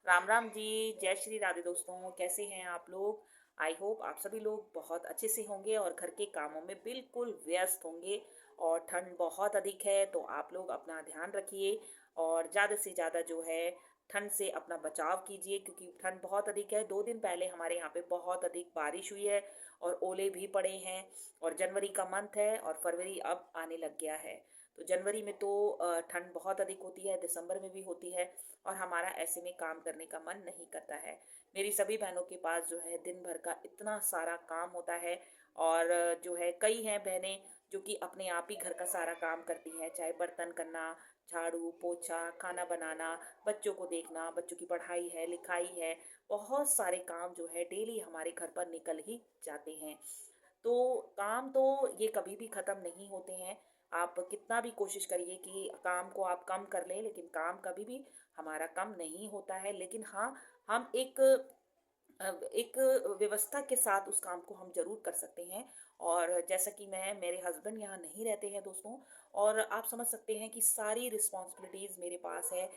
राम राम जी। जय श्री राधे दोस्तों, कैसे हैं आप लोग। आई होप आप सभी लोग बहुत अच्छे से होंगे और घर के कामों में बिल्कुल व्यस्त होंगे। और ठंड बहुत अधिक है तो आप लोग अपना ध्यान रखिए और ज़्यादा से ज़्यादा जो है ठंड से अपना बचाव कीजिए, क्योंकि ठंड बहुत अधिक है। 2 दिन पहले हमारे यहाँ पे बहुत अधिक बारिश हुई है और ओले भी पड़े हैं। और जनवरी का मंथ है और फरवरी अब आने लग गया है। तो जनवरी में तो ठंड बहुत अधिक होती है, दिसंबर में भी होती है और हमारा ऐसे में काम करने का मन नहीं करता है। मेरी सभी बहनों के पास जो है दिन भर का इतना सारा काम होता है। और जो है कई हैं बहनें जो कि अपने आप ही घर का सारा काम करती हैं, चाहे बर्तन करना, झाड़ू पोछा, खाना बनाना, बच्चों को देखना, बच्चों की पढ़ाई है, लिखाई है। बहुत सारे काम जो है डेली हमारे घर पर निकल ही जाते हैं। तो काम तो ये कभी भी ख़त्म नहीं होते हैं। आप कितना भी कोशिश करिए कि काम को आप कम कर लें, लेकिन काम कभी भी हमारा कम नहीं होता है। लेकिन हाँ, हम एक व्यवस्था के साथ उस काम को हम ज़रूर कर सकते हैं। और जैसा कि मैं मेरे हस्बैंड यहाँ नहीं रहते हैं दोस्तों, और आप समझ सकते हैं कि सारी रिस्पॉन्सिबिलिटीज़ मेरे पास है।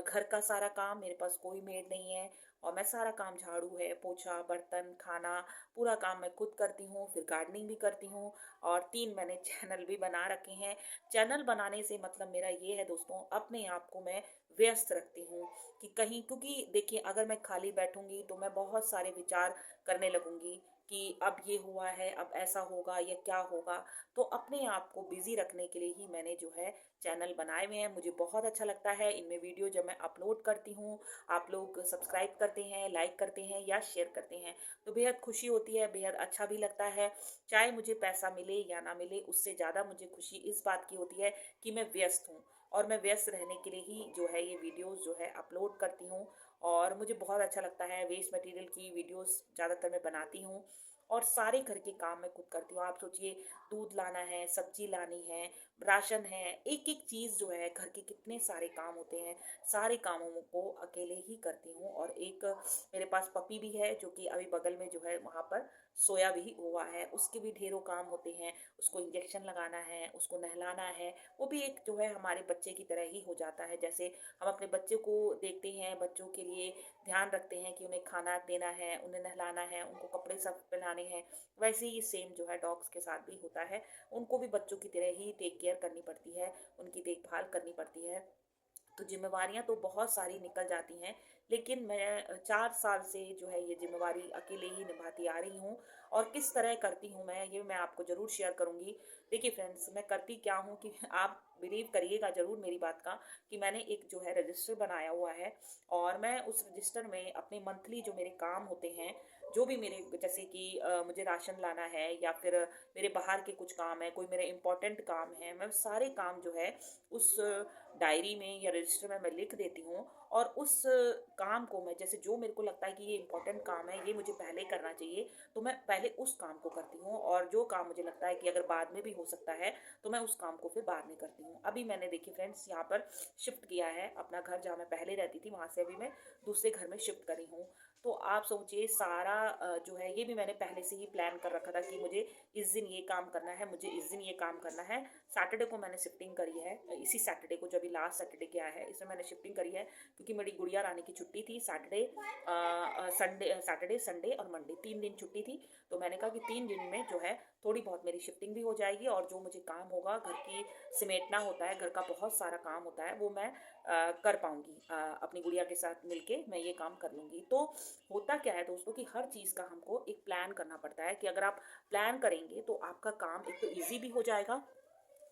घर का सारा काम, मेरे पास कोई मेड नहीं है और मैं सारा काम, झाड़ू है, पोछा, बर्तन, खाना, पूरा काम मैं खुद करती हूँ। फिर गार्डनिंग भी करती हूँ और 3 मैंने चैनल भी बना रखे हैं। चैनल बनाने से मतलब मेरा ये है दोस्तों, अपने आप को मैं व्यस्त रखती हूँ कि कहीं, क्योंकि देखिए अगर मैं खाली बैठूंगी तो मैं बहुत सारे विचार करने लगूंगी कि अब ये हुआ है, अब ऐसा होगा या क्या होगा। तो अपने आप को बिजी रखने के लिए ही मैंने जो है चैनल बनाए हुए हैं। मुझे बहुत अच्छा लगता है इनमें वीडियो जब मैं अपलोड करती हूँ, आप लोग सब्सक्राइब करते हैं, लाइक करते हैं या शेयर करते हैं, तो बेहद खुशी होती है, बेहद अच्छा भी लगता है। चाहे मुझे पैसा मिले या ना मिले, उससे ज़्यादा मुझे खुशी इस बात की होती है कि मैं व्यस्त हूँ और मैं व्यस्त रहने के लिए ही जो है ये वीडियोस जो है अपलोड करती हूँ। और मुझे बहुत अच्छा लगता है, वेस्ट मटेरियल की वीडियोस ज़्यादातर मैं बनाती हूँ और सारे घर के काम मैं खुद करती हूँ। आप सोचिए, दूध लाना है, सब्जी लानी है, राशन है, एक एक चीज़ जो है, घर के कितने सारे काम होते हैं, सारे कामों को अकेले ही करती हूँ। और एक मेरे पास पपी भी है जो कि अभी बगल में जो है वहाँ पर सोया भी हुआ है, उसके भी ढेरों काम होते हैं। उसको इंजेक्शन लगाना है, उसको नहलाना है, वो भी एक जो है हमारे बच्चे की तरह ही हो जाता है। जैसे हम अपने बच्चे को देखते हैं, बच्चों के लिए ध्यान रखते हैं कि उन्हें खाना देना है, उन्हें नहलाना है, उनको कपड़े सब पहनाने हैं, वैसे ही सेम जो है डॉग्स के साथ भी होता है। उनको भी बच्चों की तरह ही टेक केयर करनी पड़ती है, उनकी देखभाल करनी पड़ती है। तो जिम्मेवारियां तो बहुत सारी निकल जाती हैं, लेकिन मैं 4 साल से जो है ये जिम्मेवारी अकेले ही निभाती आ रही हूँ। और किस तरह करती हूँ मैं, ये मैं आपको ज़रूर शेयर करूँगी। देखिए फ्रेंड्स, मैं करती क्या हूँ कि आप बिलीव करिएगा ज़रूर मेरी बात का, कि मैंने एक जो है रजिस्टर बनाया हुआ है और मैं उस रजिस्टर में अपने मंथली जो मेरे काम होते हैं, जो भी मेरे, जैसे कि मुझे राशन लाना है या फिर मेरे बाहर के कुछ काम है, कोई मेरे इंपॉर्टेंट काम है, मैं सारे काम जो है उस डायरी में या रजिस्टर में मैं लिख देती हूँ। और उस काम को मैं, जैसे जो मेरे को लगता है कि ये इंपॉर्टेंट काम है, ये मुझे पहले करना चाहिए, तो मैं पहले उस काम को करती हूँ। और जो काम मुझे लगता है कि अगर बाद में भी हो सकता है, तो मैं उस काम को फिर बाद में करती हूँ। अभी मैंने, देखिए फ्रेंड्स, यहाँ पर शिफ्ट किया है अपना घर, जहाँ मैं पहले रहती थी वहाँ से अभी मैं दूसरे घर में शिफ्ट करी हूँ। तो आप सोचिए सारा जो है ये भी मैंने पहले से ही प्लान कर रखा था कि मुझे इस दिन ये काम करना है, मुझे इस दिन ये काम करना है। सैटरडे को मैंने शिफ्टिंग करी है, इसी सैटरडे को, जो अभी लास्ट सैटरडे गया है, इसमें मैंने शिफ्टिंग करी है, क्योंकि मेरी गुड़िया रानी की छुट्टी थी। सैटरडे संडे और मंडे 3 दिन छुट्टी थी। तो मैंने कहा कि 3 दिन में जो है थोड़ी बहुत मेरी शिफ्टिंग भी हो जाएगी और जो मुझे काम होगा, घर की समेटना होता है, घर का बहुत सारा काम होता है, वो मैं कर पाऊंगी। अपनी गुड़िया के साथ मिलके मैं ये काम कर लूँगी। तो होता क्या है दोस्तों कि हर चीज़ का हमको एक प्लान करना पड़ता है, कि अगर आप प्लान करेंगे तो आपका काम एक तो ईजी भी हो जाएगा,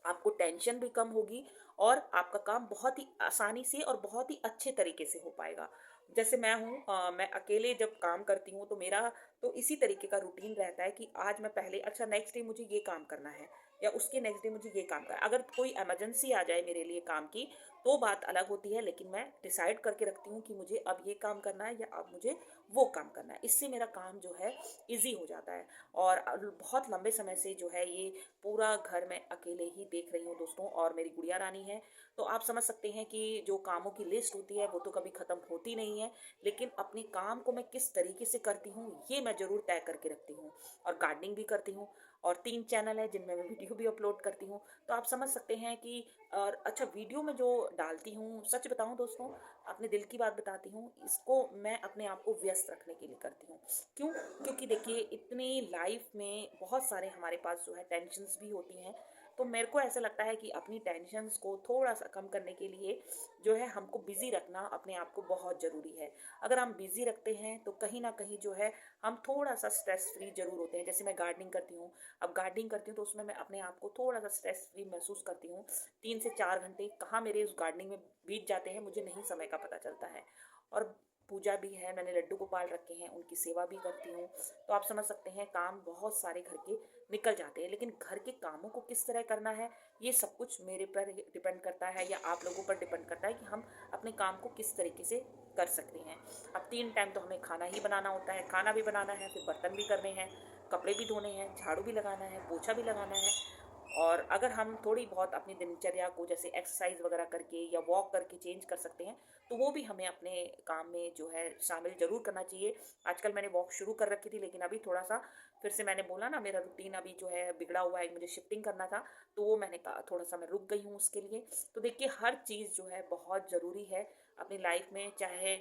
आपको टेंशन भी कम होगी और आपका काम बहुत ही आसानी से और बहुत ही अच्छे तरीके से हो पाएगा। जैसे मैं हूँ, मैं अकेले जब काम करती हूँ तो मेरा तो इसी तरीके का रूटीन रहता है कि आज मैं पहले, अच्छा नेक्स्ट डे मुझे ये काम करना है या उसके नेक्स्ट डे मुझे ये काम करना है। अगर कोई इमरजेंसी आ जाए मेरे लिए काम की तो बात अलग होती है, लेकिन मैं डिसाइड करके रखती हूँ कि मुझे अब ये काम करना है या अब मुझे वो काम करना है। इससे मेरा काम जो है ईजी हो जाता है। और बहुत लंबे समय से जो है ये पूरा घर मैं अकेले ही देख रही हूँ दोस्तों, और मेरी गुड़िया रानी है। तो आप समझ सकते हैं कि जो कामों की लिस्ट होती है वो तो कभी ख़त्म होती नहीं है, लेकिन अपने काम को मैं किस तरीके से करती हूँ ये मैं ज़रूर तय करके रखती हूँ। और गार्डनिंग भी करती हूँ, और 3 चैनल हैं जिनमें मैं वीडियो भी अपलोड करती हूँ। तो आप समझ सकते हैं कि और अच्छा, वीडियो में जो डालती हूँ, सच बताऊँ दोस्तों, अपने दिल की बात बताती हूँ, इसको मैं अपने आप को व्यस्त रखने के लिए करती हूँ। क्यों? क्योंकि देखिए, इतनी लाइफ में बहुत सारे हमारे पास जो है टेंशन्स भी होती हैं। तो मेरे को ऐसा लगता है कि अपनी टेंशन्स को थोड़ा-सा कम करने के लिए जो है हमको बिज़ी रखना अपने आप को बहुत ज़रूरी है। अगर हम बिज़ी रखते हैं तो कहीं न कहीं जो है हम थोड़ा-सा स्ट्रेस फ्री ज़रूर होते हैं। जैसे मैं गार्डनिंग करती हूँ, अब गार्डनिंग करती हूँ तो उसमें मैं अपने आप को थोड़ा-सा स्ट्रेस फ्री महसूस करती हूँ। 3 से 4 घंटे कहाँ मेरे उस गार्डनिंग में बीत जाते हैं, मुझे नहीं समय का पता चलता है। और पूजा भी है, मैंने लड्डू गोपाल रखे हैं, उनकी सेवा भी करती हूँ। तो आप समझ सकते हैं काम बहुत सारे घर के निकल जाते हैं, लेकिन घर के कामों को किस तरह करना है, ये सब कुछ मेरे पर डिपेंड करता है या आप लोगों पर डिपेंड करता है कि हम अपने काम को किस तरीके से कर सकते हैं। अब 3 टाइम तो हमें खाना ही बनाना होता है, खाना भी बनाना है, फिर बर्तन भी करने हैं, कपड़े भी धोने हैं, झाड़ू भी लगाना है, पोछा भी लगाना है। और अगर हम थोड़ी बहुत अपनी दिनचर्या को जैसे एक्सरसाइज वगैरह करके या वॉक करके चेंज कर सकते हैं, तो वो भी हमें अपने काम में जो है शामिल ज़रूर करना चाहिए। आजकल मैंने वॉक शुरू कर रखी थी, लेकिन अभी थोड़ा-सा फिर से मैंने बोला ना, मेरा रूटीन अभी जो है बिगड़ा हुआ है, मुझे शिफ्टिंग करना था, तो वो मैंने कहा थोड़ा-सा मैं रुक गई हूँ उसके लिए। तो देखिए, हर चीज़ जो है बहुत ज़रूरी है अपनी लाइफ में, चाहे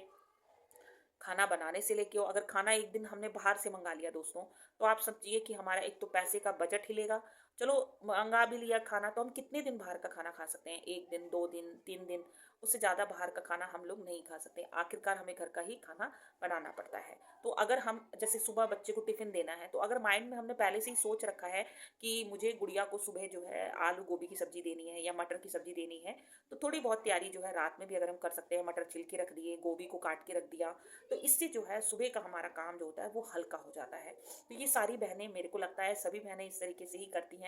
खाना बनाने से लेके, अगर खाना एक दिन हमने बाहर से मंगा लिया दोस्तों, तो आप समझिए कि हमारा एक तो पैसे का बजट हिलेगा। चलो, मंगा भी लिया खाना, तो हम कितने दिन बाहर का खाना खा सकते हैं? 1 दिन, 2 दिन, 3 दिन, उससे ज़्यादा बाहर का खाना हम लोग नहीं खा सकते। आखिरकार हमें घर का ही खाना बनाना पड़ता है। तो अगर हम जैसे सुबह बच्चे को टिफ़िन देना है, तो अगर माइंड में हमने पहले से ही सोच रखा है कि मुझे गुड़िया को सुबह जो है आलू गोभी की सब्ज़ी देनी है या मटर की सब्ज़ी देनी है, तो थोड़ी बहुत तैयारी जो है रात में भी अगर हम कर सकते हैं, मटर छिल के रख दिए, गोभी को काट के रख दिया, तो इससे जो है सुबह का हमारा काम जो होता है वो हल्का हो जाता है। तो ये सारी बहनें, मेरे को लगता है सभी बहनें इस तरीके से ही करती हैं।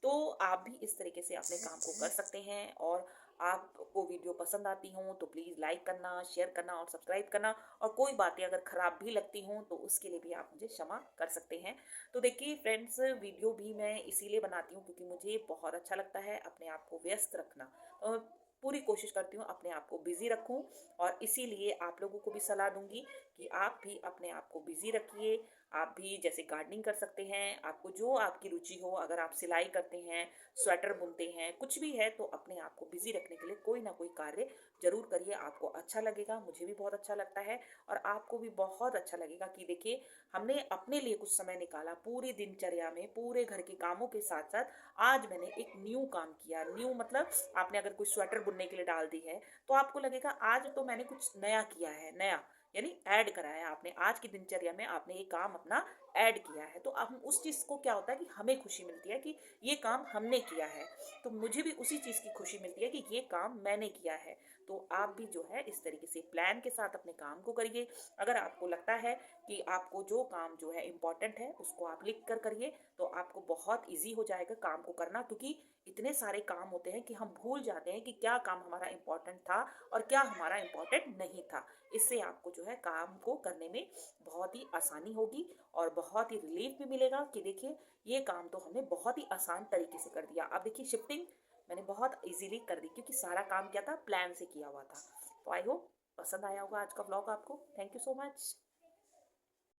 तो आप भी इस तरीके से अपने काम को कर सकते हैं। और आपको वीडियो पसंद आती हों तो प्लीज़ लाइक करना, शेयर करना और सब्सक्राइब करना। और कोई बातें अगर ख़राब भी लगती हों तो उसके लिए भी आप मुझे क्षमा कर सकते हैं। तो देखिए फ्रेंड्स, वीडियो भी मैं इसीलिए बनाती हूँ क्योंकि मुझे बहुत अच्छा लगता है अपने आप को व्यस्त रखना। पूरी कोशिश करती हूँ अपने आप को बिज़ी रखूँ, और इसीलिए आप लोगों को भी सलाह दूँगी कि आप भी अपने आप को बिज़ी रखिए। आप भी जैसे गार्डनिंग कर सकते हैं, आपको जो आपकी रुचि हो, अगर आप सिलाई करते हैं, स्वेटर बुनते हैं, कुछ भी है, तो अपने आप को बिज़ी रखने के लिए कोई ना कोई कार्य ज़रूर करिए। आपको अच्छा लगेगा, मुझे भी बहुत अच्छा लगता है, और आपको भी बहुत अच्छा लगेगा कि देखिए, हमने अपने लिए कुछ समय निकाला पूरी दिनचर्या में, पूरे घर के कामों के साथ-साथ आज मैंने एक न्यू काम किया। न्यू मतलब आपने अगर कोई स्वेटर बुनने के लिए डाल दी है, तो आपको लगेगा आज तो मैंने कुछ नया किया है, नया यानी ऐड करा है आपने, आज की दिनचर्या में आपने ये काम अपना ऐड किया है। तो अब उस चीज़ को क्या होता है कि हमें खुशी मिलती है कि ये काम हमने किया है। तो मुझे भी उसी चीज़ की खुशी मिलती है कि ये काम मैंने किया है। तो आप भी जो है इस तरीके से प्लान के साथ अपने काम को करिए। अगर आपको लगता है कि आपको जो काम जो है इम्पोर्टेंट है, उसको आप लिख कर करिए, तो आपको बहुत ईज़ी हो जाएगा काम को करना, क्योंकि इतने सारे काम होते हैं कि हम भूल जाते हैं कि क्या काम हमारा इम्पोर्टेंट था और क्या हमारा इम्पोर्टेंट नहीं था। इससे आपको जो है काम को करने में बहुत ही आसानी होगी, और बहुत ही रिलीफ भी मिलेगा कि देखिए, ये काम तो हमने बहुत ही आसान तरीके से कर दिया। अब देखिए, शिफ्टिंग मैंने बहुत ईज़िली कर दी क्योंकि सारा काम क्या था, प्लान से किया हुआ था। तो आई होप पसंद आया होगा आज का व्लॉग आपको। Thank you so much.